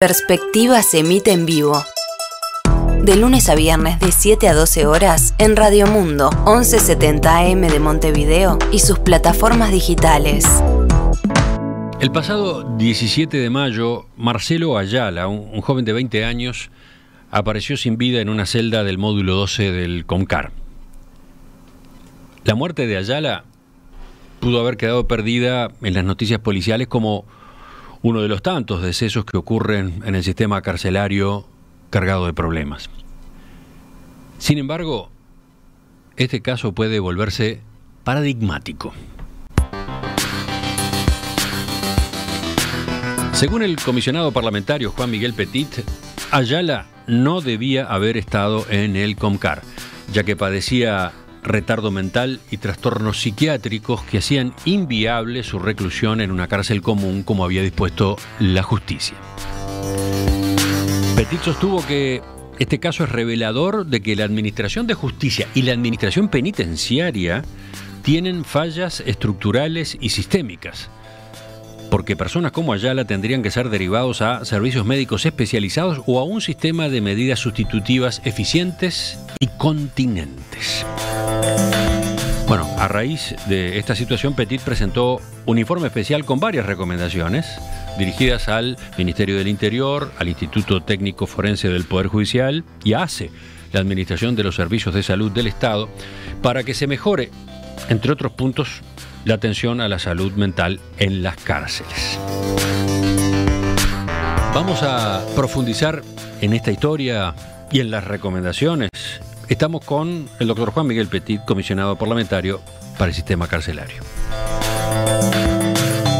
Perspectiva se emite en vivo. De lunes a viernes de 7 a 12 horas en Radio Mundo, 1170 AM de Montevideo y sus plataformas digitales. El pasado 17 de mayo, Marcelo Ayala, un joven de 20 años, apareció sin vida en una celda del módulo 12 del CONCAR. La muerte de Ayala pudo haber quedado perdida en las noticias policiales como uno de los tantos decesos que ocurren en el sistema carcelario cargado de problemas. Sin embargo, este caso puede volverse paradigmático. Según el comisionado parlamentario Juan Miguel Petit, Ayala no debía haber estado en el CONCAR, ya que padecía retardo mental y trastornos psiquiátricos que hacían inviable su reclusión en una cárcel común como había dispuesto la justicia. Petit sostuvo que este caso es revelador de que la Administración de Justicia y la Administración Penitenciaria tienen fallas estructurales y sistémicas, porque personas como Ayala tendrían que ser derivados a servicios médicos especializados o a un sistema de medidas sustitutivas eficientes y continentes. Bueno, a raíz de esta situación, Petit presentó un informe especial con varias recomendaciones dirigidas al Ministerio del Interior, al Instituto Técnico Forense del Poder Judicial y a ACE, la Administración de los Servicios de Salud del Estado, para que se mejore, entre otros puntos, la atención a la salud mental en las cárceles. Vamos a profundizar en esta historia y en las recomendaciones. Estamos con el doctor Juan Miguel Petit, comisionado parlamentario para el sistema carcelario.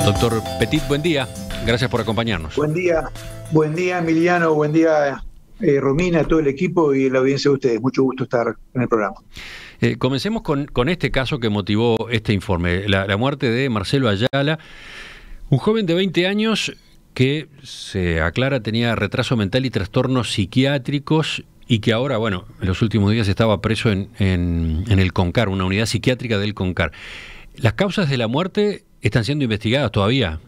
Doctor Petit, buen día. Gracias por acompañarnos. Buen día Emiliano, buen día Romina, todo el equipo y la audiencia de ustedes. Mucho gusto estar en el programa. Comencemos con este caso que motivó este informe, la muerte de Marcelo Ayala, un joven de 20 años que, se aclara, tenía retraso mental y trastornos psiquiátricos y que ahora, bueno, en los últimos días estaba preso en el CONCAR, una unidad psiquiátrica del CONCAR. ¿Las causas de la muerte están siendo investigadas todavía?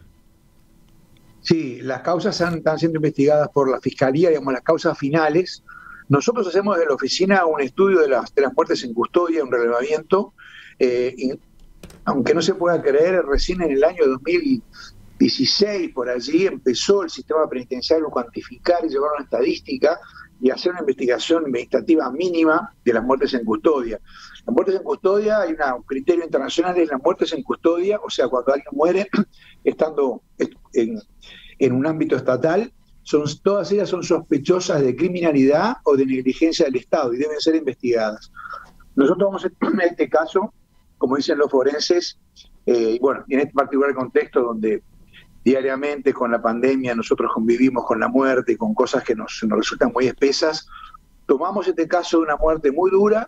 Sí, las causas están siendo investigadas por la Fiscalía, digamos, las causas finales. Nosotros hacemos de la oficina un estudio de las muertes en custodia, un relevamiento, y aunque no se pueda creer, recién en el año 2016, por allí, empezó el sistema penitenciario a cuantificar y llevar una estadística y hacer una investigación investigativa mínima de las muertes en custodia. Las muertes en custodia, hay un criterio internacional, es las muertes en custodia, o sea, cuando alguien muere estando en un ámbito estatal, todas ellas son sospechosas de criminalidad o de negligencia del Estado y deben ser investigadas. Nosotros vamos en este caso, como dicen los forenses, bueno, y en este particular contexto donde diariamente con la pandemia nosotros convivimos con la muerte y con cosas que nos resultan muy espesas, tomamos este caso de una muerte muy dura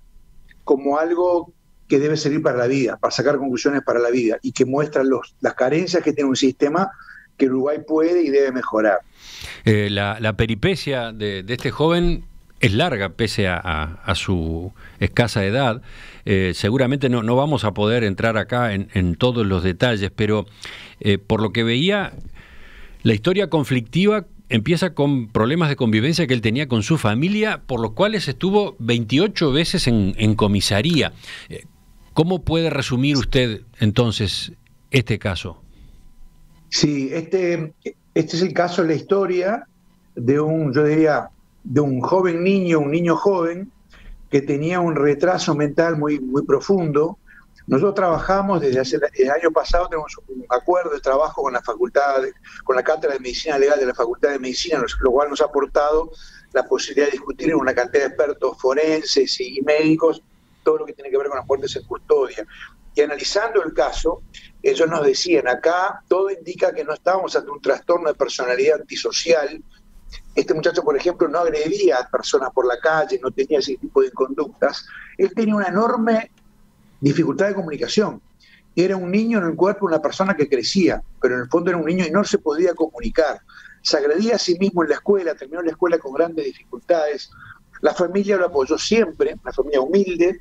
como algo que debe servir para la vida, para sacar conclusiones para la vida y que muestra las carencias que tiene un sistema que Uruguay puede y debe mejorar. La peripecia de este joven es larga pese a su escasa edad. Seguramente no vamos a poder entrar acá en todos los detalles, pero por lo que veía, la historia conflictiva empieza con problemas de convivencia que él tenía con su familia, por los cuales estuvo 28 veces en comisaría. ¿Cómo puede resumir usted entonces este caso? Sí, este es el caso de la historia de de un joven niño, un niño joven que tenía un retraso mental muy profundo. Nosotros trabajamos desde el año pasado, tenemos un acuerdo de trabajo con con la Cátedra de Medicina Legal de la Facultad de Medicina, lo cual nos ha aportado la posibilidad de discutir con una cantidad de expertos forenses y médicos todo lo que tiene que ver con las muertes en custodia. Y analizando el caso, ellos nos decían, acá todo indica que no estábamos ante un trastorno de personalidad antisocial. Este muchacho, por ejemplo, no agredía a personas por la calle, no tenía ese tipo de conductas. Él tenía una enorme dificultad de comunicación. Era un niño en el cuerpo de una persona que crecía, pero en el fondo era un niño y no se podía comunicar. Se agredía a sí mismo en la escuela, terminó la escuela con grandes dificultades. La familia lo apoyó siempre, una familia humilde,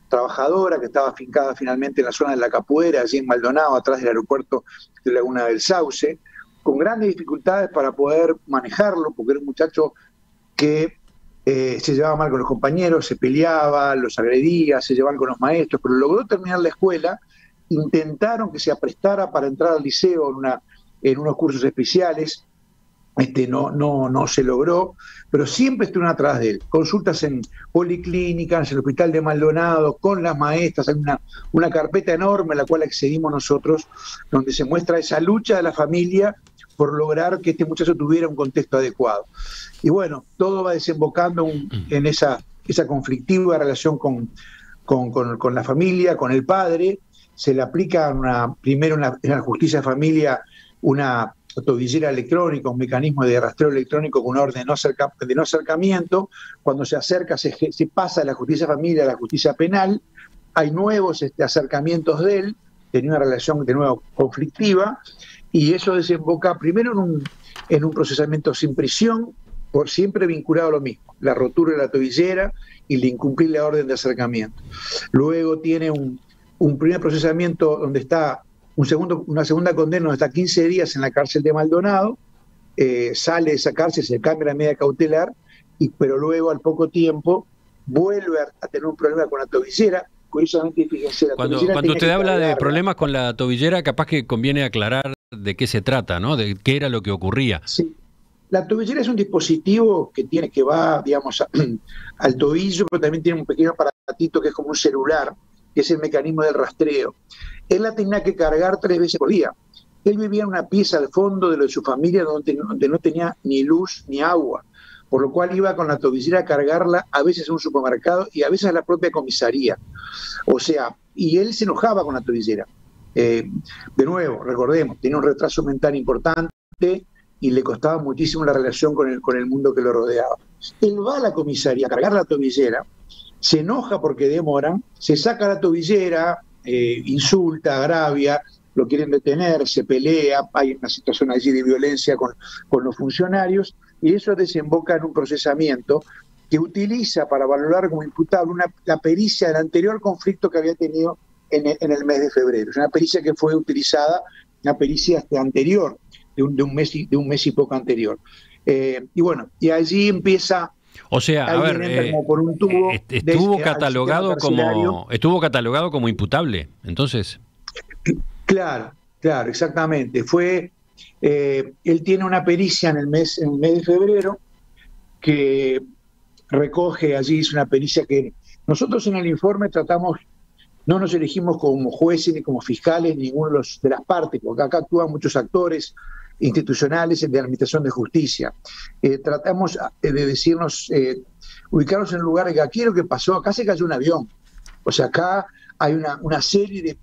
trabajadora, que estaba afincada finalmente en la zona de La Capuera, allí en Maldonado, atrás del aeropuerto de Laguna del Sauce. con grandes dificultades para poder manejarlo, porque era un muchacho que se llevaba mal con los compañeros, se peleaba, los agredía, se llevaba mal con los maestros, pero logró terminar la escuela. Intentaron que se aprestara para entrar al liceo en unos cursos especiales. No se logró, pero siempre estuvieron atrás de él. Consultas en policlínicas, en el hospital de Maldonado, con las maestras. Hay una carpeta enorme a la cual accedimos nosotros, donde se muestra esa lucha de la familia por lograr que este muchacho tuviera un contexto adecuado. Y bueno, todo va desembocando en esa conflictiva relación con la familia, con el padre. Se le aplica primero en la justicia de familia una tobillera electrónica, un mecanismo de rastreo electrónico con una orden de no acercamiento. Cuando se acerca, se pasa de la justicia de familia a la justicia penal. Hay nuevos acercamientos de él, tenía una relación de nuevo conflictiva, y eso desemboca primero en un procesamiento sin prisión, por siempre vinculado a lo mismo, la rotura de la tobillera y el incumplir la orden de acercamiento. Luego tiene un primer procesamiento donde está una segunda condena, donde está 15 días en la cárcel de Maldonado, sale de esa cárcel, se cambia la medida cautelar, pero luego al poco tiempo vuelve a tener un problema con la tobillera. Curiosamente, fíjense, cuando usted habla de problemas con la tobillera, capaz que conviene aclarar de qué se trata, ¿no? De qué era lo que ocurría. Sí. La tobillera es un dispositivo que va, digamos, al tobillo, pero también tiene un pequeño aparatito que es como un celular, que es el mecanismo del rastreo. Él la tenía que cargar 3 veces por día. Él vivía en una pieza al fondo de su familia donde no tenía ni luz ni agua, por lo cual iba con la tobillera a cargarla a veces a un supermercado y a veces a la propia comisaría. O sea, y él se enojaba con la tobillera. De nuevo, recordemos, tenía un retraso mental importante y le costaba muchísimo la relación con el mundo que lo rodeaba. Él va a la comisaría a cargar la tobillera, se enoja porque demoran, se saca la tobillera, insulta, agravia, lo quieren detener, se pelea, hay una situación allí de violencia con los funcionarios, y eso desemboca en un procesamiento que utiliza para valorar como imputable la pericia del anterior conflicto que había tenido en el mes de febrero. Es una pericia que fue utilizada, una pericia anterior, de un mes y poco anterior. Y bueno, y allí empieza... O sea, a ver, como por un tubo estuvo catalogado como imputable, entonces. Claro, exactamente. Él tiene una pericia en el mes de febrero que recoge allí, es una pericia que nosotros en el informe tratamos, no nos elegimos como jueces ni como fiscales, ninguno de las partes, porque acá actúan muchos actores institucionales de la Administración de Justicia. Tratamos de decirnos, ubicarnos en el lugar de que aquí lo que pasó, acá se cayó un avión. O sea, acá hay una serie de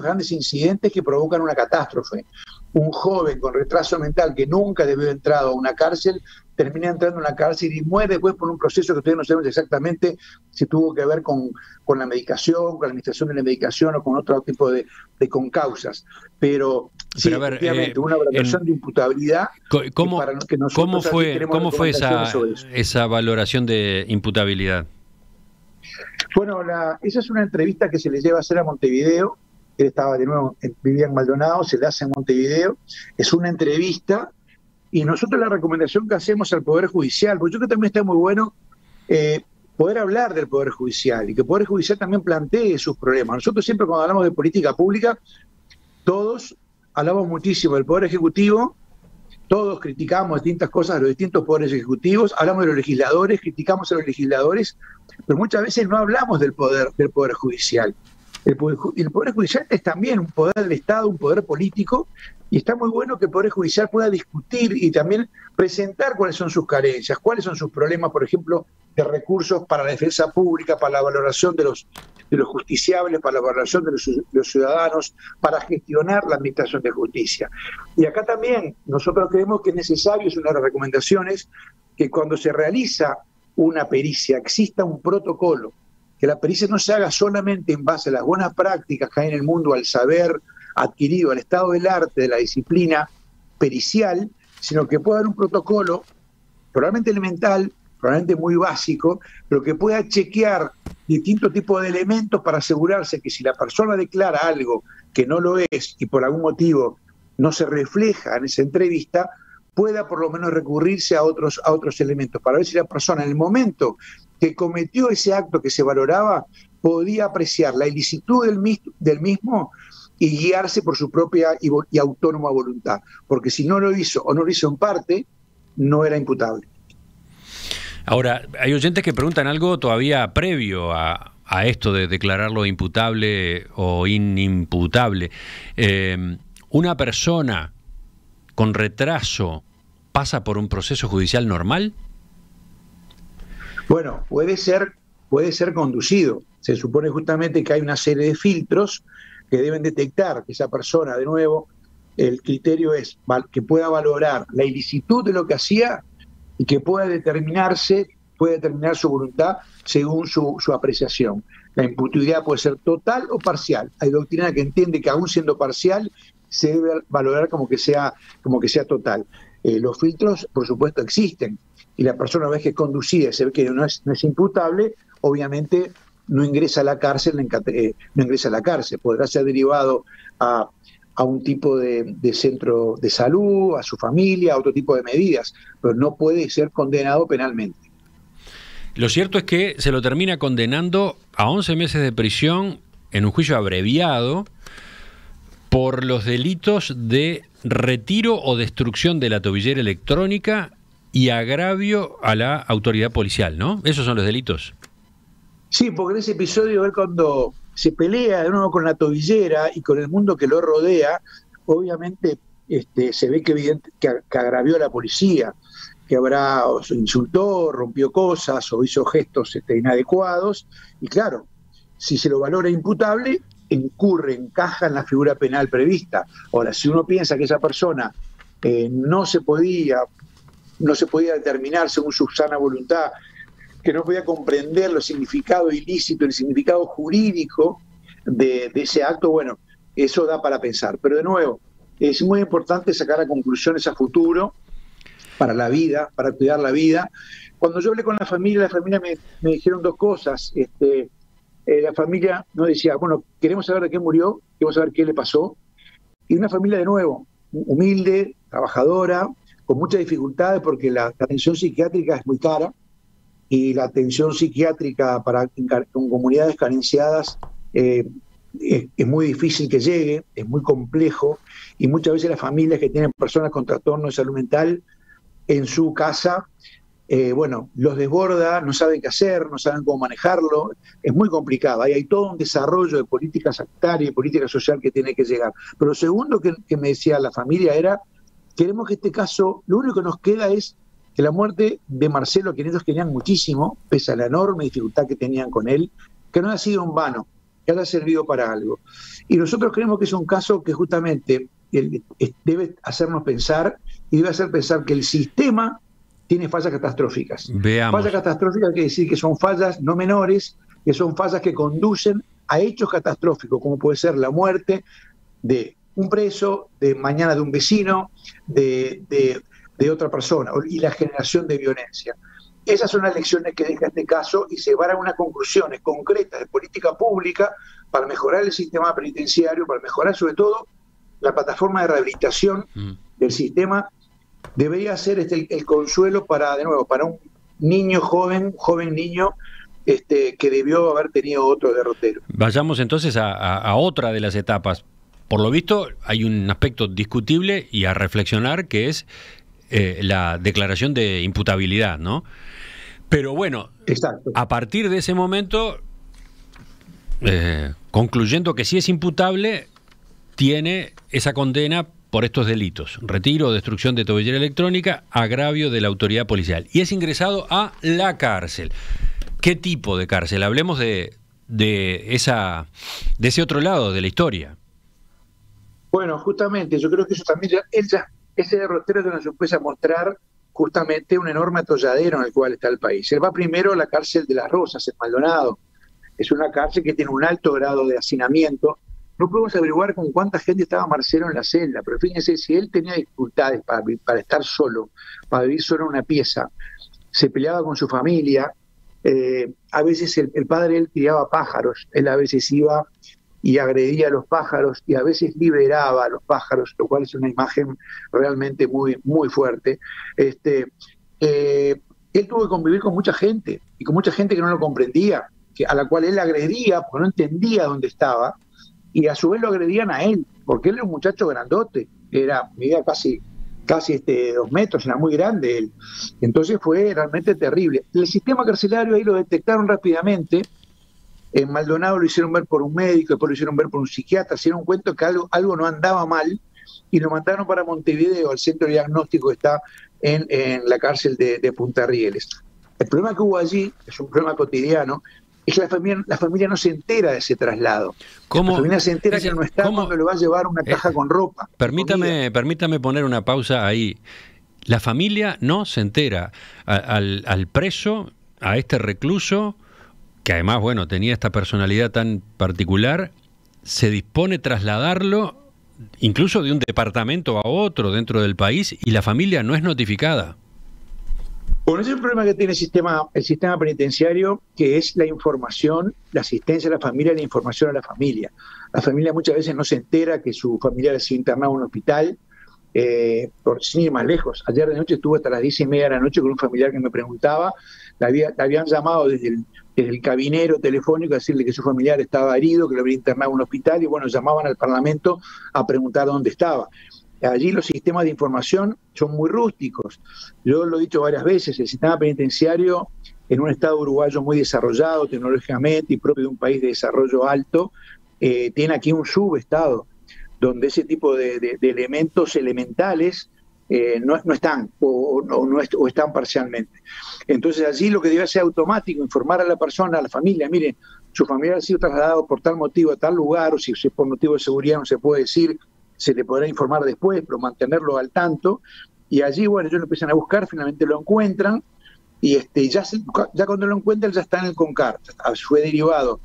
grandes incidentes que provocan una catástrofe. Un joven con retraso mental que nunca debió haber entrado a una cárcel, termina entrando a una cárcel y muere después por un proceso que ustedes no saben exactamente si tuvo que ver con la medicación, con la administración de la medicación o con otro tipo de concausas. Pero sí, a ver, efectivamente, una valoración de imputabilidad. ¿Cómo fue esa valoración de imputabilidad? Bueno, esa es una entrevista que se le lleva a hacer a Montevideo. Él estaba de nuevo, vivía en Maldonado, se le hace en Montevideo. Es una entrevista y nosotros la recomendación que hacemos al Poder Judicial, porque yo creo que también está muy bueno poder hablar del Poder Judicial y que el Poder Judicial también plantee sus problemas. Nosotros siempre cuando hablamos de política pública, todos hablamos muchísimo del Poder Ejecutivo, todos criticamos distintas cosas de los distintos poderes ejecutivos, hablamos de los legisladores, criticamos a los legisladores, pero muchas veces no hablamos del poder judicial. El poder judicial es también un poder del Estado, un poder político, y está muy bueno que el Poder Judicial pueda discutir y también presentar cuáles son sus carencias, cuáles son sus problemas, por ejemplo, de recursos para la defensa pública, para la valoración de los justiciables, para la valoración de los ciudadanos, para gestionar la administración de justicia. Y acá también nosotros creemos que es necesario, es una de las recomendaciones, que cuando se realiza una pericia exista un protocolo, que la pericia no se haga solamente en base a las buenas prácticas que hay en el mundo, al saber adquirido, al estado del arte, de la disciplina pericial, sino que pueda haber un protocolo probablemente elemental, probablemente muy básico, pero que pueda chequear distintos tipos de elementos para asegurarse que si la persona declara algo que no lo es y por algún motivo no se refleja en esa entrevista, pueda por lo menos recurrirse a otros elementos, para ver si la persona en el momento que cometió ese acto que se valoraba, podía apreciar la ilicitud del mismo y guiarse por su propia y autónoma voluntad. Porque si no lo hizo o no lo hizo en parte, no era imputable. Ahora, hay oyentes que preguntan algo todavía previo a esto de declararlo imputable o inimputable. ¿Una persona con retraso pasa por un proceso judicial normal? Bueno, puede ser conducido. Se supone justamente que hay una serie de filtros que deben detectar que esa persona, de nuevo, el criterio es que pueda valorar la ilicitud de lo que hacía y que pueda determinar su voluntad según su apreciación. La imputabilidad puede ser total o parcial. Hay doctrina que entiende que aún siendo parcial se debe valorar como que sea total. Los filtros, por supuesto, existen, y la persona, una vez que es conducida y se ve que no es imputable, obviamente no ingresa a la cárcel, podrá ser derivado a un tipo de centro de salud, a su familia, a otro tipo de medidas, pero no puede ser condenado penalmente. Lo cierto es que se lo termina condenando a 11 meses de prisión en un juicio abreviado por los delitos de retiro o destrucción de la tobillera electrónica y agravio a la autoridad policial, ¿no? Esos son los delitos. Sí, porque en ese episodio él, cuando se pelea de nuevo con la tobillera y con el mundo que lo rodea, obviamente se ve que agravió a la policía, que insultó, rompió cosas o hizo gestos inadecuados, y claro, si se lo valora imputable, encaja en la figura penal prevista. Ahora, si uno piensa que esa persona no se podía determinar según su sana voluntad, que no podía comprender el significado ilícito, el significado jurídico de ese acto, bueno, eso da para pensar. Pero de nuevo, es muy importante sacar conclusiones a futuro para la vida, para cuidar la vida. Cuando yo hablé con la familia me dijeron dos cosas. La familia nos decía, bueno, queremos saber de qué murió, queremos saber qué le pasó. Y una familia, de nuevo, humilde, trabajadora, con muchas dificultades porque la atención psiquiátrica es muy cara, y la atención psiquiátrica con comunidades carenciadas es muy difícil que llegue, es muy complejo, y muchas veces las familias que tienen personas con trastornos de salud mental en su casa, los desborda, no saben qué hacer, no saben cómo manejarlo, es muy complicado. Ahí hay todo un desarrollo de política sanitaria y política social que tiene que llegar. Pero lo segundo que me decía la familia era, queremos que este caso, lo único que nos queda es que la muerte de Marcelo, que ellos querían muchísimo, pese a la enorme dificultad que tenían con él, que no haya sido en vano, que haya servido para algo. Y nosotros creemos que es un caso que justamente debe hacernos pensar, y debe hacer pensar que el sistema tiene fallas catastróficas. Veamos. Fallas catastróficas quiere decir que son fallas no menores, que son fallas que conducen a hechos catastróficos, como puede ser la muerte de un preso, de mañana de un vecino, de otra persona, y la generación de violencia. Esas son las lecciones que deja este caso, y se van a unas conclusiones concretas de política pública para mejorar el sistema penitenciario, para mejorar sobre todo la plataforma de rehabilitación del sistema. Debería ser el consuelo para un niño joven niño, que debió haber tenido otro derrotero. Vayamos entonces a otra de las etapas. Por lo visto hay un aspecto discutible y a reflexionar, que es la declaración de imputabilidad, ¿no? Pero bueno, exacto, a partir de ese momento, concluyendo que sí es imputable, tiene esa condena por estos delitos: retiro o destrucción de tobillera electrónica, agravio de la autoridad policial, y es ingresado a la cárcel. ¿Qué tipo de cárcel? Hablemos de ese otro lado de la historia. Bueno, justamente, yo creo que eso también ese derrotero nos empieza a mostrar justamente un enorme atolladero en el cual está el país. Él va primero a la cárcel de Las Rosas, en Maldonado. Es una cárcel que tiene un alto grado de hacinamiento. No podemos averiguar con cuánta gente estaba Marcelo en la celda, pero fíjense, si él tenía dificultades para estar solo, para vivir solo en una pieza, se peleaba con su familia, a veces el padre, él criaba pájaros, él a veces iba y agredía a los pájaros y a veces liberaba a los pájaros, lo cual es una imagen realmente muy, muy fuerte. Él tuvo que convivir con mucha gente y con mucha gente que no lo comprendía, a la cual él agredía porque no entendía dónde estaba, y a su vez lo agredían a él, porque él era un muchacho grandote, medía casi 2 metros, era muy grande él. Entonces fue realmente terrible. El sistema carcelario ahí lo detectaron rápidamente. En Maldonado lo hicieron ver por un médico, después lo hicieron ver por un psiquiatra, se dieron cuenta que algo no andaba mal y lo mandaron para Montevideo, al centro de diagnóstico que está en la cárcel de Punta Rieles. El problema que hubo allí, es un problema cotidiano, es que la familia no se entera de ese traslado. ¿Cómo? La familia se entera que no está cuando le va a llevar una caja con ropa. Permítame poner una pausa ahí. La familia no se entera. Al preso, a este recluso, que además, bueno, tenía esta personalidad tan particular, se dispone a trasladarlo incluso de un departamento a otro dentro del país, y la familia no es notificada. Bueno, ese es el problema que tiene el sistema penitenciario, que es la información, la asistencia a la familia, la información a la familia. La familia muchas veces no se entera que su familiar ha sido internado en un hospital, sin ir más lejos. Ayer de noche estuve hasta las 10:30 de la noche con un familiar que me preguntaba, le habían llamado desde el cabinero telefónico a decirle que su familiar estaba herido, que lo había internado en un hospital, y bueno, llamaban al Parlamento a preguntar dónde estaba. Allí los sistemas de información son muy rústicos. Yo lo he dicho varias veces, el sistema penitenciario, en un estado uruguayo muy desarrollado tecnológicamente y propio de un país de desarrollo alto, tiene aquí un subestado, donde ese tipo de elementos elementales no están, o están parcialmente. Entonces allí lo que debe ser automático, informar a la persona, a la familia, mire, su familiar ha sido trasladado por tal motivo a tal lugar, o si por motivo de seguridad no se puede decir, se le podrá informar después, pero mantenerlo al tanto. Y allí, bueno, ellos lo empiezan a buscar, finalmente lo encuentran, y ya cuando lo encuentran ya está en el CONCAR. Fue derivado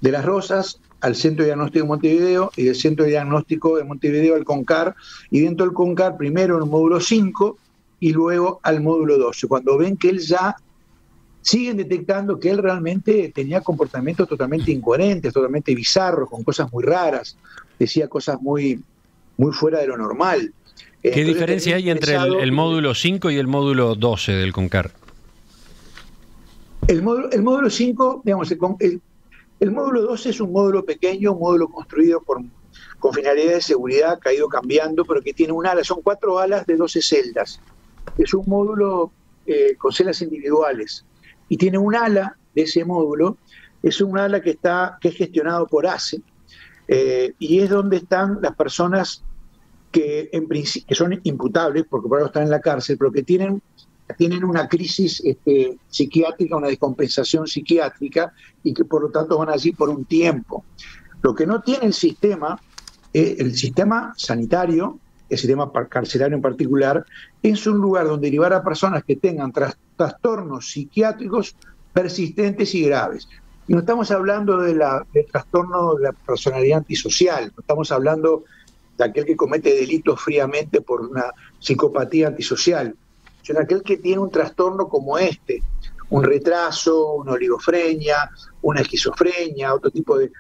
de Las Rosas al Centro de Diagnóstico de Montevideo, y del Centro de Diagnóstico de Montevideo al CONCAR, y dentro del CONCAR primero en el módulo 5 y luego al módulo 12, cuando ven que él ya siguen detectando que él realmente tenía comportamientos totalmente incoherentes, totalmente bizarros, con cosas muy raras, decía cosas muy fuera de lo normal. ¿Qué diferencia hay entre el módulo 5 y el módulo 12 del CONCAR? El módulo 5, digamos, el módulo 12 es un módulo pequeño, un módulo construido con finalidad de seguridad, que ha ido cambiando, pero que tiene un ala, son 4 alas de 12 celdas. Es un módulo con celdas individuales. Y tiene un ala de ese módulo, es un ala que es gestionado por ACE, y es donde están las personas que en principio que son imputables, porque por algo están en la cárcel, pero que tienen una crisis psiquiátrica, una descompensación psiquiátrica, y que por lo tanto van allí por un tiempo. Lo que no tiene el sistema sanitario, el sistema carcelario en particular, es un lugar donde derivar a personas que tengan trastornos psiquiátricos persistentes y graves. Y no estamos hablando del trastorno de la personalidad antisocial, no estamos hablando de aquel que comete delitos fríamente por una psicopatía antisocial, sino aquel que tiene un trastorno como un retraso, una oligofrenia, una esquizofrenia, otro tipo de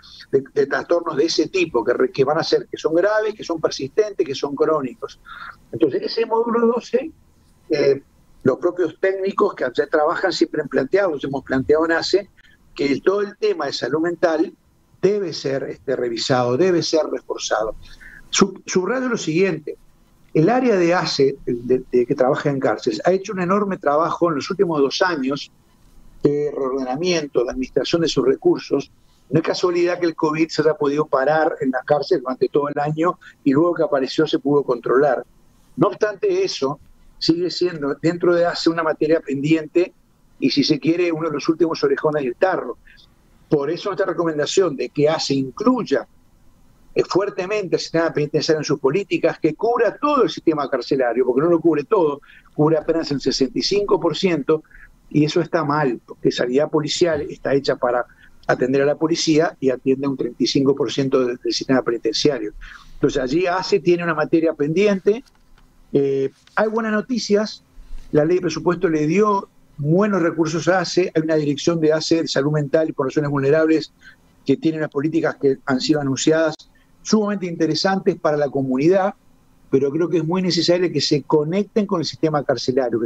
trastornos de ese tipo, que van a ser, que son graves, que son persistentes, que son crónicos. Entonces, ese módulo 12, los propios técnicos que trabajan siempre han planteado, hemos planteado en ACE, que todo el tema de salud mental debe ser revisado, debe ser reforzado. Subrayo lo siguiente: el área de ACE, que trabaja en cárceles, ha hecho un enorme trabajo en los últimos 2 años de reordenamiento, de administración de sus recursos. No es casualidad que el COVID se haya podido parar en la cárcel durante todo el año y luego que apareció se pudo controlar. No obstante eso, sigue siendo dentro de ACE una materia pendiente y, si se quiere, uno de los últimos orejones del tarro. Por eso nuestra recomendación de que ACE incluya fuertemente el sistema penitenciario en sus políticas, que cubra todo el sistema carcelario, porque no lo cubre todo, cubre apenas el 65%, y eso está mal, porque sanidad policial está hecha para atender a la policía y atiende un 35% del sistema penitenciario. Entonces allí ACE tiene una materia pendiente. Hay buenas noticias, la ley de presupuesto le dio buenos recursos a ACE, hay una dirección de ACE de salud mental y poblaciones vulnerables que tiene unas políticas que han sido anunciadas sumamente interesantes para la comunidad, pero creo que es muy necesario que se conecten con el sistema carcelario,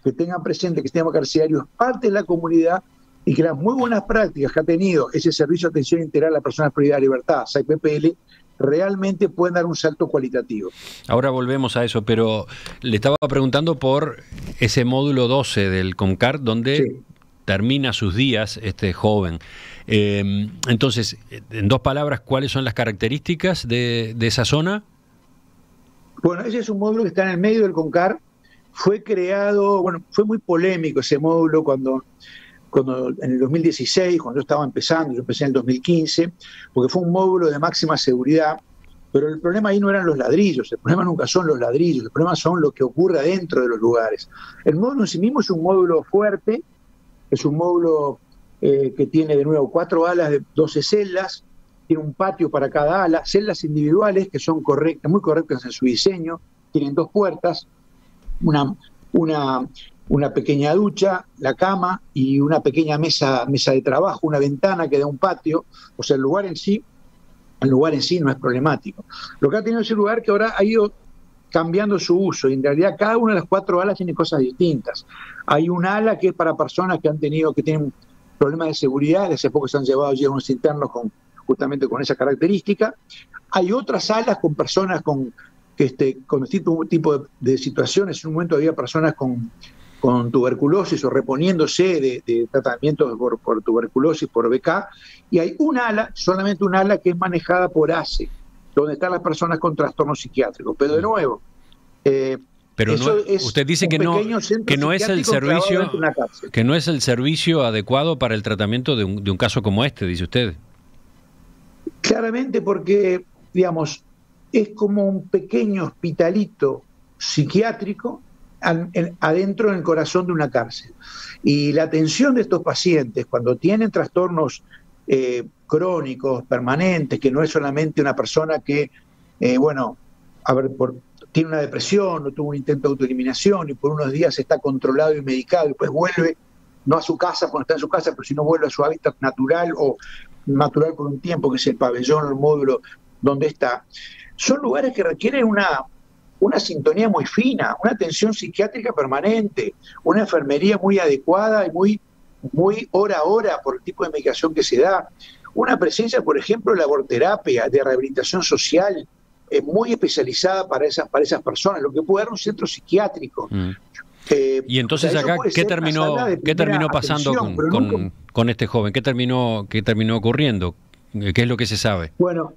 que tengan presente que el sistema carcelario es parte de la comunidad y que las muy buenas prácticas que ha tenido ese Servicio de Atención Integral a las Personas Privadas de Libertad, SAIPPL, realmente pueden dar un salto cualitativo. Ahora volvemos a eso, pero le estaba preguntando por ese módulo 12 del CONCAR, donde termina sus días este joven. Entonces, en dos palabras, ¿cuáles son las características de esa zona? Bueno, ese es un módulo que está en el medio del CONCAR. Fue creado, bueno, fue muy polémico ese módulo cuando en el 2016, cuando yo estaba empezando, yo empecé en el 2015, porque fue un módulo de máxima seguridad, pero el problema ahí no eran los ladrillos, el problema nunca son los ladrillos, el problema son lo que ocurre adentro de los lugares. El módulo en sí mismo es un módulo fuerte, es un módulo que tiene de nuevo 4 alas de 12 celdas, tiene un patio para cada ala, celdas individuales que son correctas, muy correctas en su diseño, tienen 2 puertas, una pequeña ducha, la cama y una pequeña mesa de trabajo, una ventana que da un patio. O sea, el lugar en sí no es problemático. Lo que ha tenido ese lugar que ahora ha ido cambiando su uso, y en realidad cada una de las 4 alas tiene cosas distintas. Hay un ala que es para personas que tienen problemas de seguridad, hace poco se han llevado allí unos internos justamente con esa característica. Hay otras alas con personas con este tipo de situaciones. En un momento había personas con tuberculosis o reponiéndose de tratamientos por tuberculosis, por VK, y hay solamente un ala que es manejada por ACE, donde están las personas con trastornos psiquiátricos. Pero de nuevo, pero usted dice que no es el servicio adecuado para el tratamiento de un caso como este, dice usted. Claramente, porque, digamos, es como un pequeño hospitalito psiquiátrico adentro en el corazón de una cárcel. Y la atención de estos pacientes, cuando tienen trastornos crónicos, permanentes, que no es solamente una persona que, tiene una depresión o tuvo un intento de autoeliminación y por unos días está controlado y medicado y después vuelve, no a su casa cuando está en su casa, pero si no vuelve a su hábitat natural o natural por un tiempo, que es el pabellón o el módulo donde está. Son lugares que requieren una sintonía muy fina, una atención psiquiátrica permanente, una enfermería muy adecuada y muy hora a hora por el tipo de medicación que se da. Una presencia, por ejemplo, de laborterapia, de rehabilitación social, muy especializada para esas personas, lo que puede dar un centro psiquiátrico. Y entonces acá, ¿qué terminó pasando con este joven? ¿Qué terminó ocurriendo? ¿Qué es lo que se sabe? Bueno,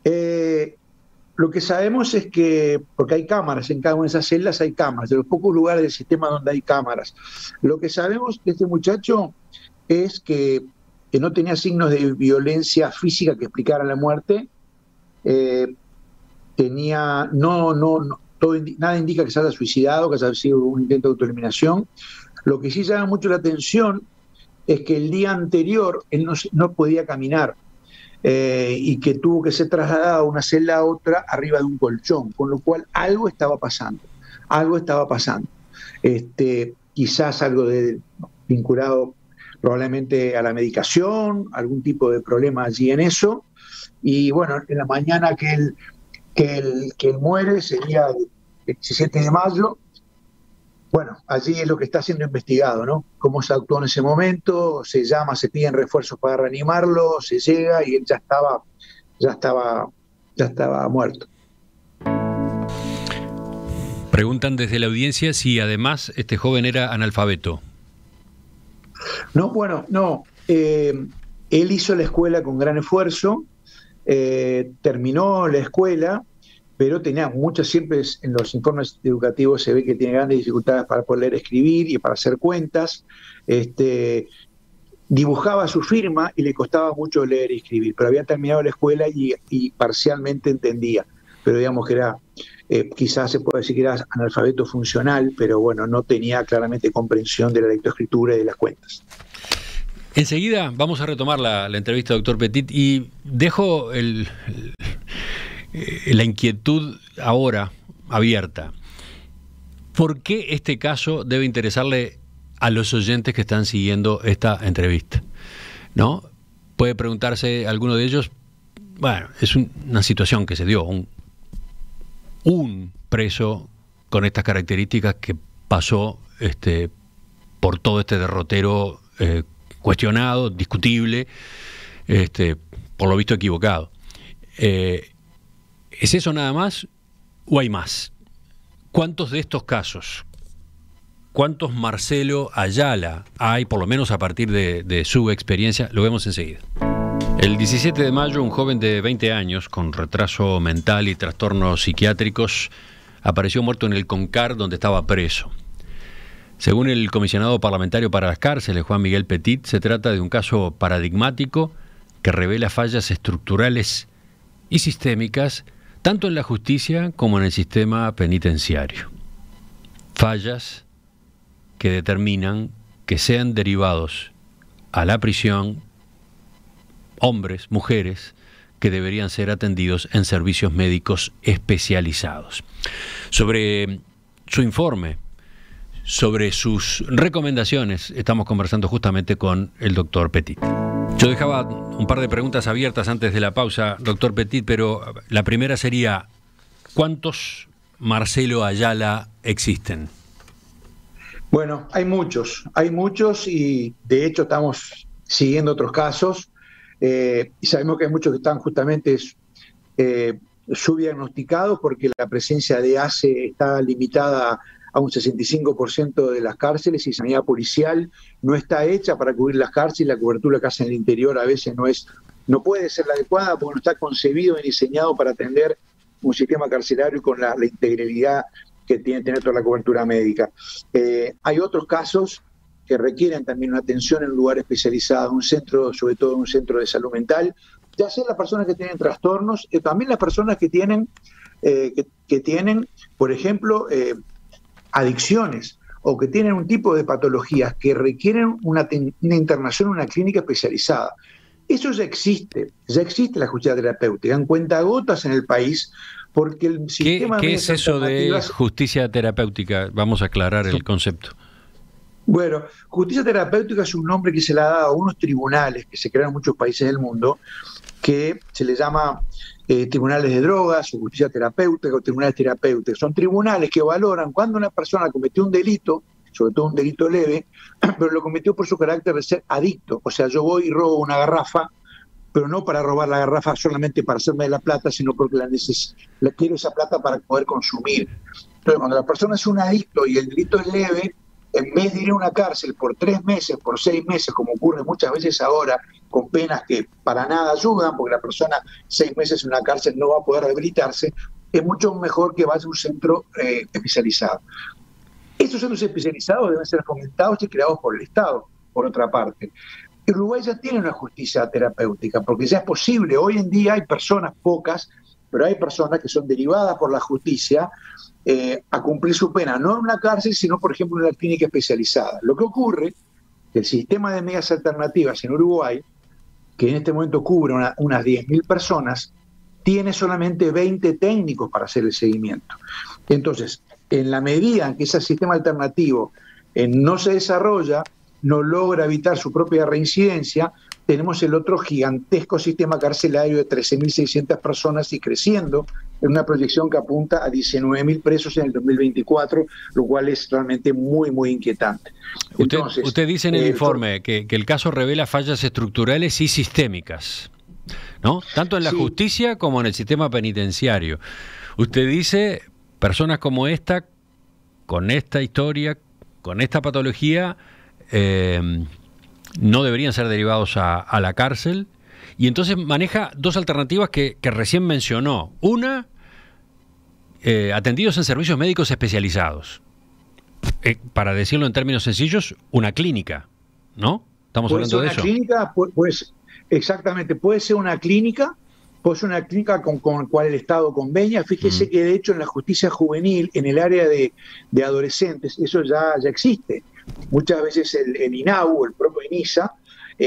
lo que sabemos es que, porque hay cámaras, en cada una de esas celdas hay cámaras, de los pocos lugares del sistema donde hay cámaras. Lo que sabemos de este muchacho es que no tenía signos de violencia física que explicaran la muerte, nada indica que se haya suicidado, que haya sido un intento de autoeliminación. Lo que sí llama mucho la atención es que el día anterior él no podía caminar, y que tuvo que ser trasladado de una celda a otra arriba de un colchón, con lo cual algo estaba pasando. Quizás algo vinculado probablemente a la medicación, algún tipo de problema allí en eso. Y bueno, en la mañana que él muere, sería el 17 de mayo, bueno, allí es lo que está siendo investigado, ¿no? Cómo se actuó en ese momento, se piden refuerzos para reanimarlo, se llega y él ya estaba muerto. Preguntan desde la audiencia si además este joven era analfabeto. No, bueno, no. Él hizo la escuela con gran esfuerzo, terminó la escuela, pero tenía siempre en los informes educativos se ve que tiene grandes dificultades para poder escribir y para hacer cuentas. Dibujaba su firma y le costaba mucho leer y escribir, pero había terminado la escuela y parcialmente entendía. Pero digamos que era, quizás se puede decir que era analfabeto funcional, pero bueno, no tenía claramente comprensión de la lectoescritura y de las cuentas. Enseguida vamos a retomar la entrevista, doctor Petit, y dejo la inquietud ahora abierta. ¿Por qué este caso debe interesarle a los oyentes que están siguiendo esta entrevista? ¿No? puede preguntarse alguno de ellos, bueno, es una situación que se dio, un preso con estas características que pasó por todo este derrotero cuestionado, discutible, por lo visto equivocado. ¿Es eso nada más o hay más? ¿Cuántos de estos casos, cuántos Marcelo Ayala hay, por lo menos a partir de su experiencia? Lo vemos enseguida. El 17 de mayo, un joven de 20 años con retraso mental y trastornos psiquiátricos apareció muerto en el Concar, donde estaba preso. Según el comisionado parlamentario para las cárceles, Juan Miguel Petit, se trata de un caso paradigmático que revela fallas estructurales y sistémicas, tanto en la justicia como en el sistema penitenciario. Fallas que determinan que sean derivados a la prisión hombres, mujeres, que deberían ser atendidos en servicios médicos especializados. Sobre su informe, sobre sus recomendaciones, estamos conversando justamente con el doctor Petit. Yo dejaba un par de preguntas abiertas antes de la pausa, doctor Petit, pero la primera sería, ¿cuántos Marcelo Ayala existen? Bueno, hay muchos y de hecho estamos siguiendo otros casos y sabemos que hay muchos que están justamente subdiagnosticados porque la presencia de ACE está limitada a un 65% de las cárceles y sanidad policial no está hecha para cubrir las cárceles. La cobertura que hace en el interior a veces no puede ser la adecuada porque no está concebido ni diseñado para atender un sistema carcelario con la integralidad que tiene que tener toda la cobertura médica. Hay otros casos que requieren también una atención en un lugar especializado, un centro, sobre todo un centro de salud mental, ya sea las personas que tienen trastornos, también las personas que tienen, por ejemplo, adicciones o que tienen un tipo de patologías que requieren una internación en una clínica especializada. Eso ya existe la justicia terapéutica, en cuentagotas en el país, porque el sistema... ¿Qué es eso de justicia terapéutica? Vamos a aclarar el concepto. Bueno, justicia terapéutica es un nombre que se le ha dado a unos tribunales que se crean en muchos países del mundo, que se les llama tribunales de drogas o justicia terapéutica o tribunales terapéuticos. Son tribunales que valoran cuando una persona cometió un delito, sobre todo un delito leve, pero lo cometió por su carácter de ser adicto. O sea, yo voy y robo una garrafa, pero no para robar la garrafa solamente para hacerme de la plata, sino porque quiero esa plata para poder consumir. Entonces, cuando la persona es un adicto y el delito es leve, en vez de ir a una cárcel por 3 meses, por 6 meses, como ocurre muchas veces ahora, con penas que para nada ayudan, porque la persona 6 meses en una cárcel no va a poder rehabilitarse, es mucho mejor que vaya a un centro especializado. Estos centros especializados deben ser fomentados y creados por el Estado, por otra parte. Uruguay ya tiene una justicia terapéutica, porque ya es posible. Hoy en día hay personas, pocas, pero hay personas que son derivadas por la justicia a cumplir su pena, no en una cárcel, sino, por ejemplo, en una clínica especializada. Lo que ocurre es que el sistema de medidas alternativas en Uruguay, que en este momento cubre unas 10.000 personas, tiene solamente 20 técnicos para hacer el seguimiento. Entonces, en la medida en que ese sistema alternativo no se desarrolla, no logra evitar su propia reincidencia, tenemos el otro gigantesco sistema carcelario de 13.600 personas y creciendo, en una proyección que apunta a 19.000 presos en el 2024, lo cual es realmente muy, muy inquietante. Usted dice en el informe que el caso revela fallas estructurales y sistémicas, ¿no? Tanto en la justicia como en el sistema penitenciario. Usted dice, personas como esta, con esta historia, con esta patología, no deberían ser derivados a la cárcel, y entonces maneja dos alternativas que recién mencionó. Una, atendidos en servicios médicos especializados. Para decirlo en términos sencillos, una clínica, ¿no? Estamos hablando de eso. Puede ser una clínica, pues, exactamente, puede ser una clínica con la cual el Estado convenía. Fíjese que de hecho en la justicia juvenil, en el área de adolescentes, eso ya existe. Muchas veces el INAU, el propio INISA,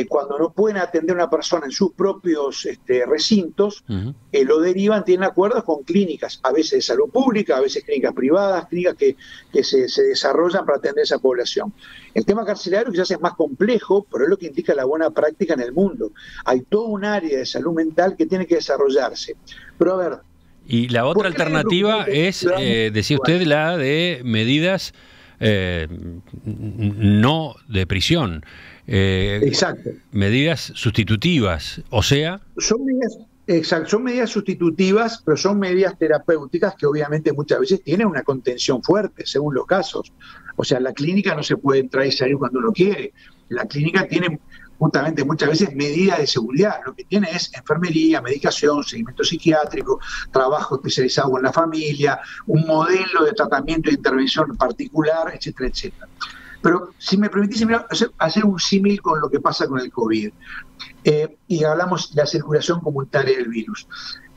cuando no pueden atender a una persona en sus propios recintos, lo derivan, tienen acuerdos con clínicas, a veces de salud pública, a veces clínicas privadas, clínicas que se desarrollan para atender a esa población. El tema carcelario quizás es más complejo, pero es lo que indica la buena práctica en el mundo. Hay todo un área de salud mental que tiene que desarrollarse. Pero a ver... Y la otra alternativa es, decía usted, la de medidas no de prisión. Exacto. Medidas sustitutivas, o sea... Son medidas sustitutivas, pero son medidas terapéuticas que obviamente muchas veces tienen una contención fuerte, según los casos. O sea, la clínica no se puede entrar y salir cuando uno quiere. La clínica tiene justamente muchas veces medidas de seguridad. Lo que tiene es enfermería, medicación, seguimiento psiquiátrico, trabajo especializado con la familia, un modelo de tratamiento e intervención particular, etcétera, etcétera. Pero si me permitís hacer un símil con lo que pasa con el COVID, y hablamos de la circulación comunitaria del virus.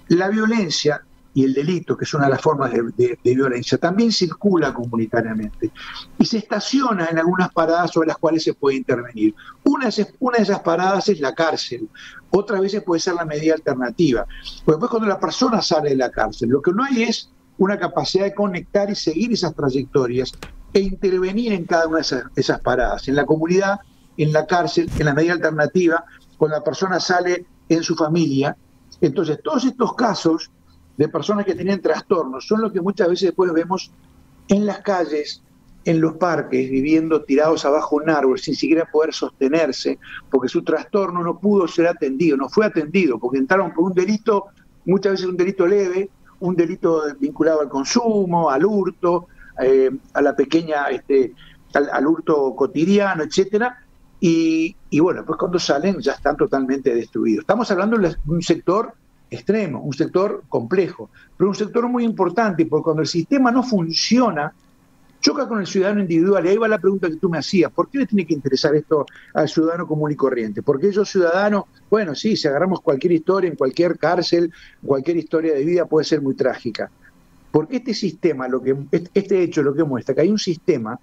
La violencia y el delito, que es una de las formas de violencia, también circula comunitariamente y se estaciona en algunas paradas sobre las cuales se puede intervenir. Una de esas paradas es la cárcel, otras veces puede ser la medida alternativa. Pues después cuando la persona sale de la cárcel, lo que no hay es una capacidad de conectar y seguir esas trayectorias e intervenir en cada una de esas paradas, en la comunidad, en la cárcel, en la medida alternativa, cuando la persona sale en su familia. Entonces, todos estos casos de personas que tienen trastornos son los que muchas veces después vemos en las calles, en los parques, viviendo tirados abajo de un árbol, sin siquiera poder sostenerse, porque su trastorno no pudo ser atendido, no fue atendido, porque entraron por un delito, muchas veces un delito leve, un delito vinculado al consumo, al hurto, a la pequeña, al hurto cotidiano, etcétera. Y bueno, pues cuando salen ya están totalmente destruidos. Estamos hablando de un sector extremo, un sector complejo, pero un sector muy importante, porque cuando el sistema no funciona, choca con el ciudadano individual. Y ahí va la pregunta que tú me hacías: ¿por qué le tiene que interesar esto al ciudadano común y corriente? Porque ellos ciudadanos, bueno, sí, si agarramos cualquier historia en cualquier cárcel, cualquier historia de vida puede ser muy trágica. Porque este sistema, este hecho lo que muestra que hay un sistema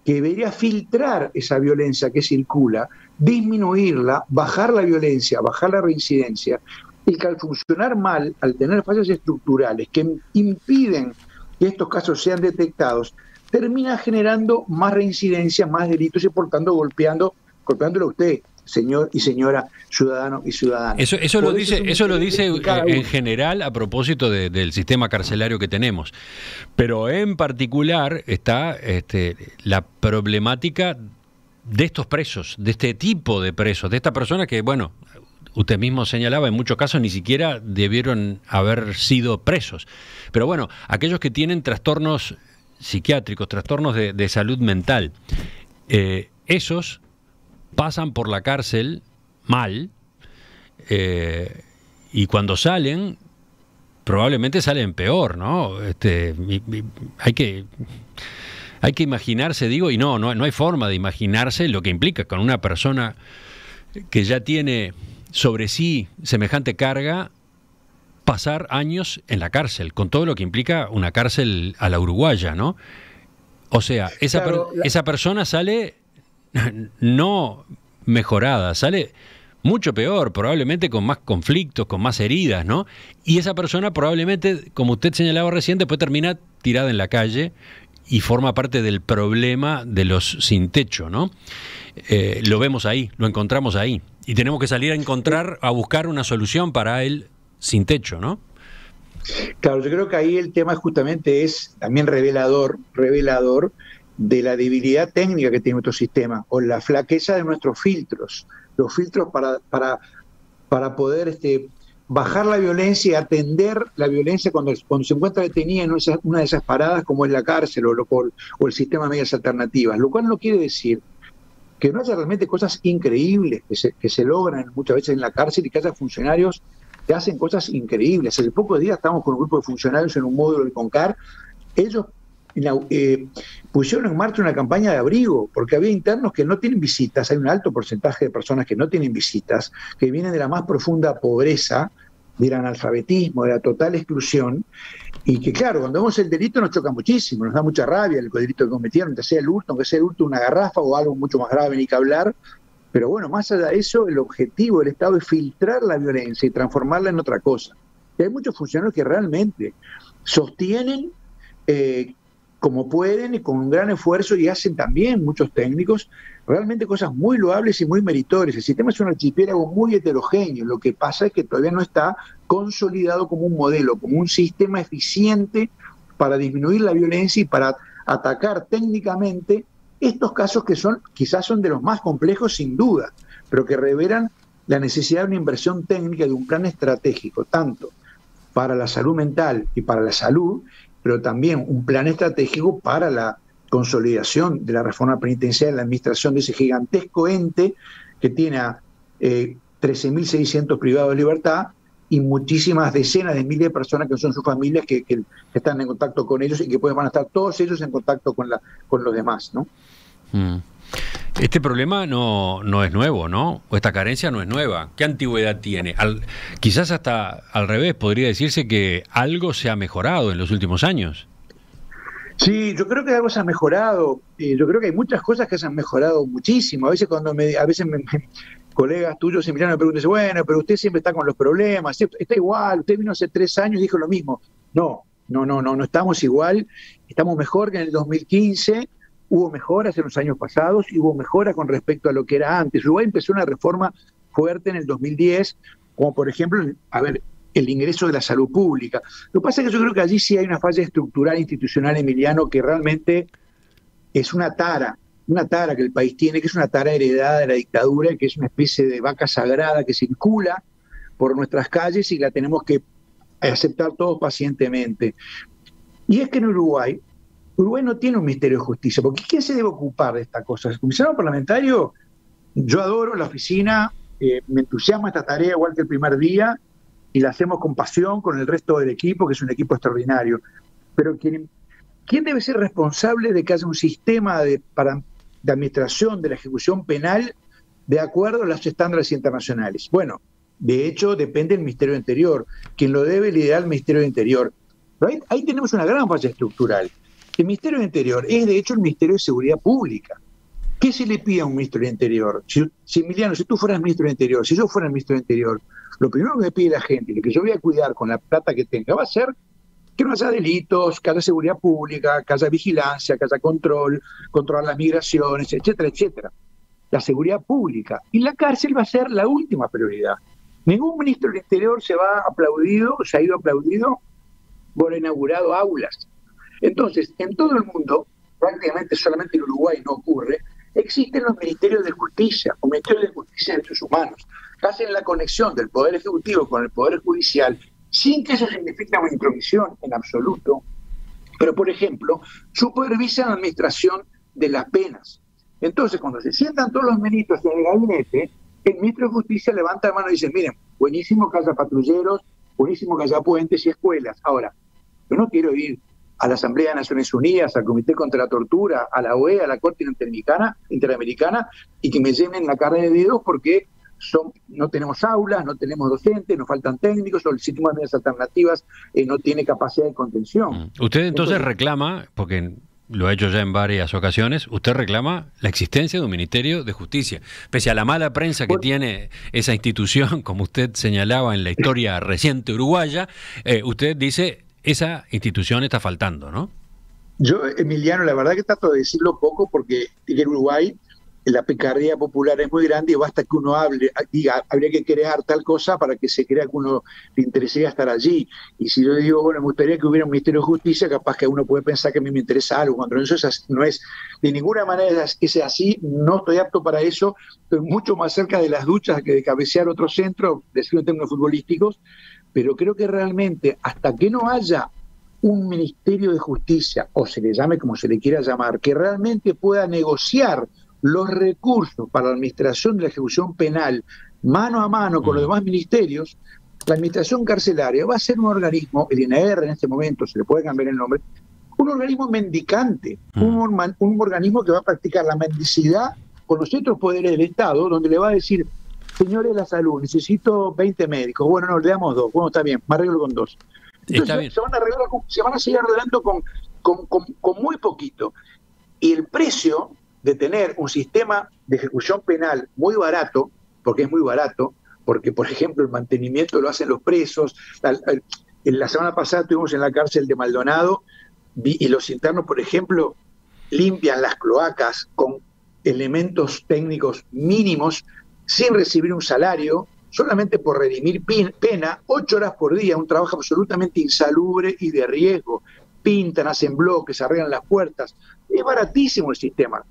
que debería filtrar esa violencia que circula, disminuirla, bajar la violencia, bajar la reincidencia, y que al funcionar mal, al tener fallas estructurales que impiden que estos casos sean detectados, termina generando más reincidencia, más delitos y por tanto golpeándolo a usted, señor y señora, ciudadano y ciudadana. Eso lo dice en general a propósito del sistema carcelario que tenemos. Pero en particular está la problemática de estos presos, de este tipo de presos, de esta persona que, bueno, usted mismo señalaba, en muchos casos ni siquiera debieron haber sido presos. Pero bueno, aquellos que tienen trastornos psiquiátricos, trastornos de salud mental, esos pasan por la cárcel mal, y cuando salen, probablemente salen peor, ¿no? Hay que imaginarse, digo, y no hay forma de imaginarse lo que implica con una persona que ya tiene sobre sí semejante carga, pasar años en la cárcel, con todo lo que implica una cárcel a la uruguaya, ¿no? O sea, esa persona sale no mejorada, sale mucho peor, probablemente con más conflictos, con más heridas, ¿no? Y esa persona probablemente, como usted señalaba recién, después termina tirada en la calle y forma parte del problema de los sin techo, ¿no? Lo vemos ahí, lo encontramos ahí. Y tenemos que salir a buscar una solución para el sin techo, ¿no? Claro, yo creo que ahí el tema justamente es también revelador de la debilidad técnica que tiene nuestro sistema, o la flaqueza de nuestros filtros, los filtros para poder bajar la violencia y atender la violencia cuando se encuentra detenida en una de esas paradas, como es la cárcel o el sistema de medidas alternativas, lo cual no quiere decir que no haya realmente cosas increíbles que se logran muchas veces en la cárcel y que haya funcionarios que hacen cosas increíbles. Hace pocos días estábamos con un grupo de funcionarios en un módulo del CONCAR. Ellos pusieron en marcha una campaña de abrigo, porque había internos que no tienen visitas, hay un alto porcentaje de personas que no tienen visitas, que vienen de la más profunda pobreza, del analfabetismo, de la total exclusión, y que claro, cuando vemos el delito nos choca muchísimo, nos da mucha rabia el delito que cometieron, aunque sea el hurto de una garrafa o algo mucho más grave ni que hablar, Pero bueno, más allá de eso, el objetivo del Estado es filtrar la violencia y transformarla en otra cosa. Y hay muchos funcionarios que realmente sostienen como pueden y con un gran esfuerzo, y hacen también muchos técnicos realmente cosas muy loables y muy meritorias. El sistema es un archipiélago muy heterogéneo. Lo que pasa es que todavía no está consolidado como un modelo, como un sistema eficiente para disminuir la violencia y para atacar técnicamente estos casos que quizás son de los más complejos sin duda, pero que revelan la necesidad de una inversión técnica, de un plan estratégico, tanto para la salud mental y para la salud, pero también un plan estratégico para la consolidación de la reforma penitenciaria, la administración de ese gigantesco ente que tiene a 13.600 privados de libertad y muchísimas decenas de miles de personas que son sus familias que están en contacto con ellos y que van a estar todos ellos en contacto con los demás, ¿no? Este problema no es nuevo, ¿no? O esta carencia no es nueva. ¿Qué antigüedad tiene? Quizás hasta al revés, podría decirse que algo se ha mejorado en los últimos años. Sí, yo creo que algo se ha mejorado. Yo creo que hay muchas cosas que se han mejorado muchísimo. A veces colegas tuyos en Milano me preguntan, bueno, pero usted siempre está con los problemas, está igual, usted vino hace 3 años y dijo lo mismo. No estamos igual, estamos mejor que en el 2015, hubo mejoras en los años pasados y hubo mejoras con respecto a lo que era antes. Uruguay empezó una reforma fuerte en el 2010, como por ejemplo, el ingreso de la salud pública. Lo que pasa es que yo creo que allí sí hay una falla estructural institucional, Emiliano, que realmente es una tara que el país tiene, que es una tara heredada de la dictadura, que es una especie de vaca sagrada que circula por nuestras calles y la tenemos que aceptar todos pacientemente. Y es que en Uruguay no tiene un Ministerio de Justicia, porque ¿quién se debe ocupar de esta cosa? El comisionado parlamentario, yo adoro la oficina, me entusiasma esta tarea igual que el primer día, y la hacemos con pasión con el resto del equipo, que es un equipo extraordinario. Pero ¿quién debe ser responsable de que haya un sistema de administración de la ejecución penal de acuerdo a los estándares internacionales? Bueno, de hecho depende del Ministerio del Interior, quien lo debe liderar el Ministerio del Interior. Pero ahí tenemos una gran falla estructural. El Ministerio del Interior es de hecho el Ministerio de Seguridad Pública. ¿Qué se le pide a un ministro del Interior? Si Emiliano, si tú fueras ministro del Interior, si yo fuera el ministro del Interior, lo primero que me pide la gente, y lo que yo voy a cuidar con la plata que tenga, va a ser que no haya delitos, que haya seguridad pública, que haya vigilancia, que haya controlar las migraciones, etcétera, etcétera. La seguridad pública. Y la cárcel va a ser la última prioridad. Ningún ministro del Interior se ha ido aplaudido por inaugurado aulas. Entonces, en todo el mundo, prácticamente solamente en Uruguay no ocurre, existen los ministerios de justicia, o ministerios de justicia y derechos humanos, que hacen la conexión del Poder Ejecutivo con el Poder Judicial, sin que eso signifique una intromisión en absoluto, pero por ejemplo, supervisan la administración de las penas. Entonces, cuando se sientan todos los ministros en el gabinete, el ministro de Justicia levanta la mano y dice, miren, buenísimo que haya patrulleros, buenísimo que haya puentes y escuelas. Ahora, yo no quiero ir a la Asamblea de Naciones Unidas, al Comité contra la Tortura, a la OEA, a la Corte Interamericana, y que me llenen la carne de dedos porque no tenemos aulas, no tenemos docentes, nos faltan técnicos, o el sistema de medidas alternativas no tiene capacidad de contención. Usted entonces reclama, porque lo ha hecho ya en varias ocasiones, usted reclama la existencia de un Ministerio de Justicia. Pese a la mala prensa que tiene esa institución, como usted señalaba en la historia reciente uruguaya, usted dice, esa institución está faltando, ¿no? Yo, Emiliano, la verdad que trato de decirlo poco porque en Uruguay la picardía popular es muy grande y basta que uno diga, habría que crear tal cosa para que se crea que uno le interesaría estar allí. Y si yo digo, bueno, me gustaría que hubiera un Ministerio de Justicia, capaz que uno puede pensar que a mí me interesa algo. Cuando eso no es de ninguna manera que sea así, no estoy apto para eso. Estoy mucho más cerca de las duchas que de cabecear otro centro, decirlo en términos futbolísticos, pero creo que realmente hasta que no haya un Ministerio de Justicia, o se le llame como se le quiera llamar, que realmente pueda negociar los recursos para la administración de la ejecución penal mano a mano con los demás ministerios, la administración carcelaria va a ser un organismo, el INR en este momento, se le puede cambiar el nombre, un organismo mendicante, un organismo que va a practicar la mendicidad con los otros poderes del Estado, donde le va a decir, señores de la salud, necesito 20 médicos, bueno, no, le damos 2, bueno, está bien, me arreglo con 2. Entonces se van a seguir arreglando con muy poquito. Y el precio de tener un sistema de ejecución penal muy barato, porque es muy barato, porque, por ejemplo, el mantenimiento lo hacen los presos. La semana pasada estuvimos en la cárcel de Maldonado y los internos, por ejemplo, limpian las cloacas con elementos técnicos mínimos, sin recibir un salario, solamente por redimir pena, 8 horas por día, un trabajo absolutamente insalubre y de riesgo. Pintan, hacen bloques, arreglan las puertas. Es baratísimo el sistema,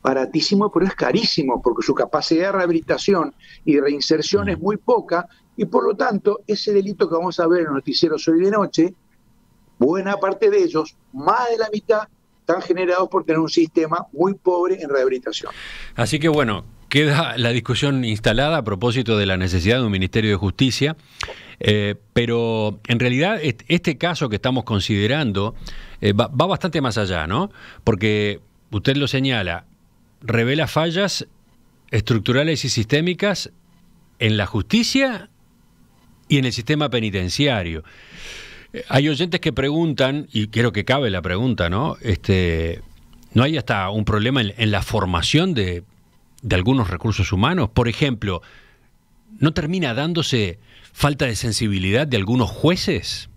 baratísimo, pero es carísimo, porque su capacidad de rehabilitación y de reinserción es muy poca, y por lo tanto, ese delito que vamos a ver en los noticieros hoy de noche, buena parte de ellos, más de la mitad, están generados por tener un sistema muy pobre en rehabilitación. Así que bueno, queda la discusión instalada a propósito de la necesidad de un Ministerio de Justicia, pero en realidad este caso que estamos considerando va bastante más allá, ¿no? Porque usted lo señala, revela fallas estructurales y sistémicas en la justicia y en el sistema penitenciario. Hay oyentes que preguntan, y creo que cabe la pregunta, ¿no? ¿No hay hasta un problema en la formación de algunos recursos humanos? Por ejemplo, ¿no termina dándose falta de sensibilidad de algunos jueces?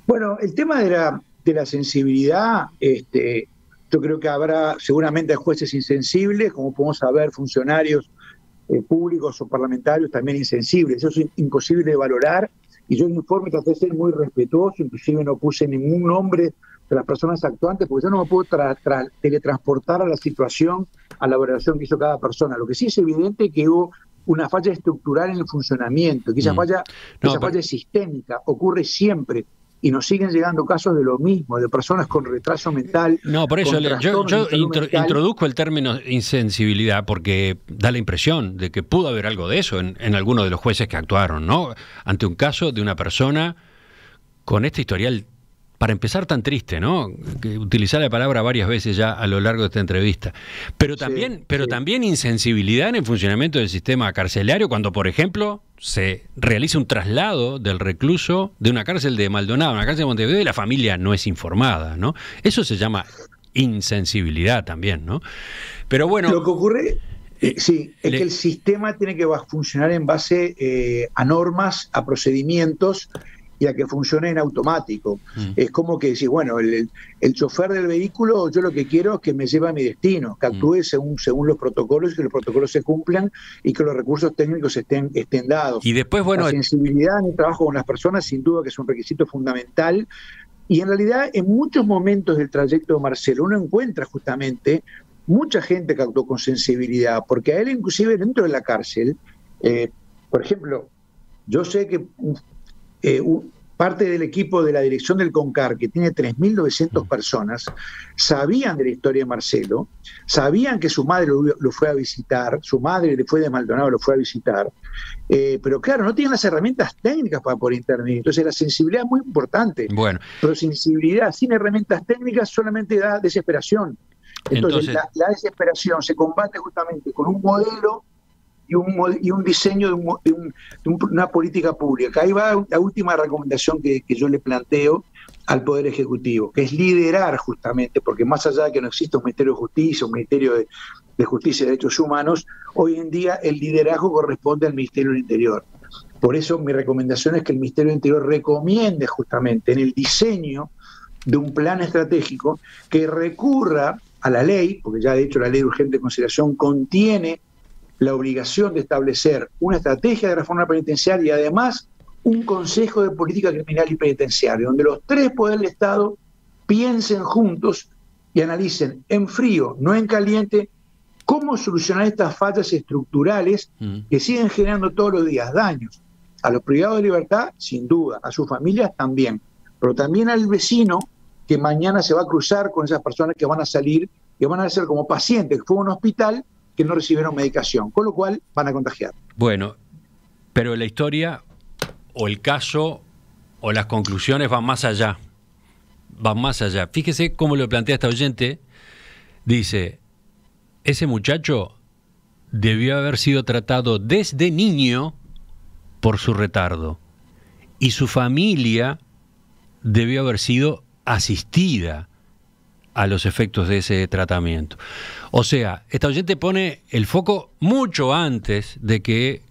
Bueno, el tema de la sensibilidad, yo creo que habrá seguramente jueces insensibles, como podemos saber, funcionarios públicos o parlamentarios también insensibles. Eso es imposible de valorar, y yo en mi informe traté de ser muy respetuoso, inclusive no puse ningún nombre de las personas actuantes, porque yo no me puedo teletransportar a la situación, a la valoración que hizo cada persona. Lo que sí es evidente es que hubo una falla estructural en el funcionamiento, que esa falla es sistémica, ocurre siempre, y nos siguen llegando casos de lo mismo, de personas con retraso mental. No, por eso yo introduzco el término insensibilidad, porque da la impresión de que pudo haber algo de eso en algunos de los jueces que actuaron, ¿no? Ante un caso de una persona con este historial, para empezar, tan triste, ¿no? Que utilizar la palabra varias veces ya a lo largo de esta entrevista. Pero también insensibilidad en el funcionamiento del sistema carcelario, cuando, por ejemplo, se realiza un traslado del recluso de una cárcel de Maldonado a una cárcel de Montevideo y la familia no es informada, ¿no? Eso se llama insensibilidad también, ¿no? Pero bueno... Lo que ocurre... es que el sistema tiene que funcionar en base a normas, a procedimientos, y a que funcione en automático. Es como que decir, bueno, el chofer del vehículo, yo lo que quiero es que me lleve a mi destino, que actúe según los protocolos, y que los protocolos se cumplan y que los recursos técnicos estén dados. Y después, bueno, la sensibilidad en el trabajo con las personas, sin duda que es un requisito fundamental. Y en realidad, en muchos momentos del trayecto de Marcelo, uno encuentra justamente mucha gente que actuó con sensibilidad, porque a él, inclusive dentro de la cárcel, por ejemplo, yo sé que parte del equipo de la dirección del CONCAR, que tiene 3.900 personas, sabían de la historia de Marcelo, sabían que su madre lo fue a visitar, su madre le fue de Maldonado, lo fue a visitar, pero claro, no tienen las herramientas técnicas para poder intervenir. Entonces la sensibilidad es muy importante, pero sensibilidad sin herramientas técnicas solamente da desesperación. Entonces la desesperación se combate justamente con un modelo y un diseño de una política pública. Ahí va la última recomendación que yo le planteo al Poder Ejecutivo, que es liderar justamente, porque más allá de que no exista un Ministerio de Justicia, un Ministerio de Justicia y Derechos Humanos, hoy en día el liderazgo corresponde al Ministerio del Interior. Por eso mi recomendación es que el Ministerio del Interior recomiende justamente en el diseño de un plan estratégico que recurra a la ley, porque ya de hecho la Ley de Urgente Consideración contiene la obligación de establecer una estrategia de reforma penitenciaria y además un Consejo de Política Criminal y Penitenciaria, donde los tres poderes del Estado piensen juntos y analicen en frío, no en caliente, cómo solucionar estas fallas estructurales que siguen generando todos los días daños a los privados de libertad, sin duda, a sus familias también, pero también al vecino que mañana se va a cruzar con esas personas que van a salir, que van a ser como pacientes, que fue a un hospital, que no recibieron medicación, con lo cual van a contagiar. Bueno, pero la historia o el caso o las conclusiones van más allá. Van más allá. Fíjese cómo lo plantea esta oyente. Dice, ese muchacho debió haber sido tratado desde niño por su retardo y su familia debió haber sido asistida a los efectos de ese tratamiento. O sea, esta oyente pone el foco mucho antes de que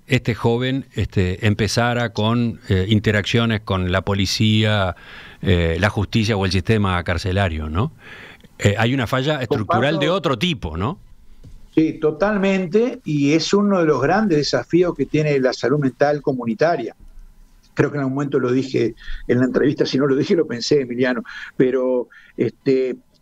este joven empezara con interacciones con la policía, la justicia o el sistema carcelario, ¿no? Hay una falla estructural de otro tipo, ¿no? Sí, totalmente, y es uno de los grandes desafíos que tiene la salud mental comunitaria. Creo que en algún momento lo dije en la entrevista, si no lo dije lo pensé, Emiliano, pero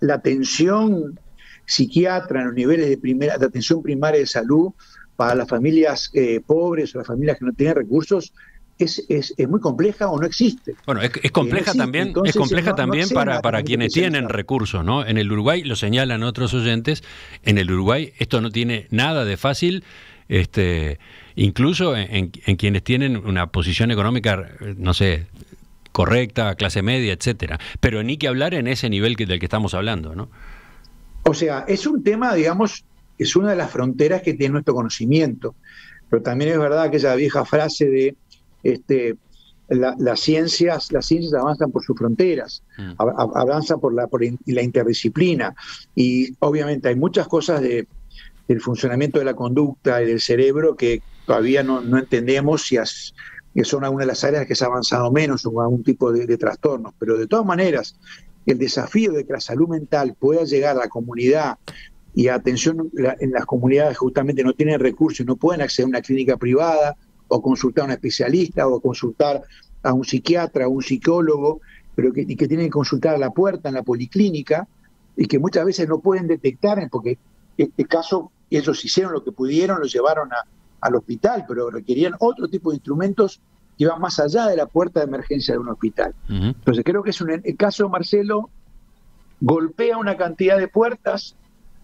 la atención psiquiatra en los niveles de atención primaria de salud para las familias pobres o las familias que no tienen recursos es muy compleja o no existe. Bueno, es compleja también, entonces, es compleja también para quienes tienen recursos, ¿no? En el Uruguay, lo señalan otros oyentes, en el Uruguay esto no tiene nada de fácil, incluso en quienes tienen una posición económica, no sé, correcta, clase media, etcétera. Pero ni que hablar en ese nivel del que estamos hablando, ¿no? O sea, es un tema, digamos, es una de las fronteras que tiene nuestro conocimiento. Pero también es verdad aquella vieja frase de las ciencias avanzan por sus fronteras, avanzan por la interdisciplina. Y obviamente hay muchas cosas del funcionamiento de la conducta y del cerebro que todavía no entendemos que son algunas de las áreas que se ha avanzado menos o algún tipo de trastornos. Pero de todas maneras, el desafío de que la salud mental pueda llegar a la comunidad y atención en las comunidades que justamente no tienen recursos y no pueden acceder a una clínica privada o consultar a un especialista o consultar a un psiquiatra o un psicólogo, pero que tienen que consultar a la puerta en la policlínica y que muchas veces no pueden detectar, porque este caso ellos hicieron lo que pudieron, lo llevaron al hospital, pero requerían otro tipo de instrumentos que iban más allá de la puerta de emergencia de un hospital. Entonces creo que el caso de Marcelo golpea una cantidad de puertas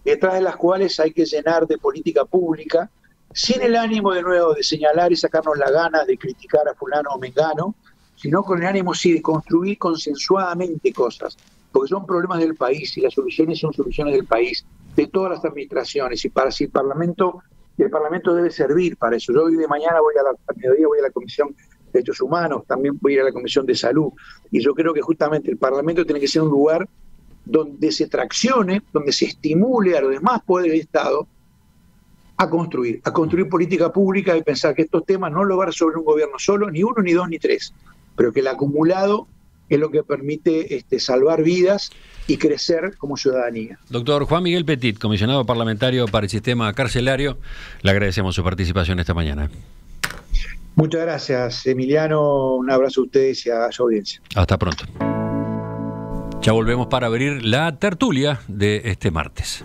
detrás de las cuales hay que llenar de política pública, sin el ánimo de nuevo de señalar y sacarnos la gana de criticar a fulano o mengano, sino con el ánimo sí de construir consensuadamente cosas, porque son problemas del país y las soluciones son soluciones del país, de todas las administraciones, y para si el Parlamento debe servir para eso. Yo hoy de mañana a mediodía voy a la Comisión de Derechos Humanos, también voy a ir a la Comisión de Salud, y yo creo que justamente el Parlamento tiene que ser un lugar donde se traccione, donde se estimule a los demás poderes del Estado a construir política pública y pensar que estos temas no lo va a resolver un gobierno solo, ni uno, ni dos, ni tres, pero que el acumulado es lo que permite salvar vidas y crecer como ciudadanía. Doctor Juan Miguel Petit, comisionado parlamentario para el sistema carcelario, le agradecemos su participación esta mañana. Muchas gracias, Emiliano, un abrazo a ustedes y a su audiencia. Hasta pronto. Ya volvemos para abrir la tertulia de este martes.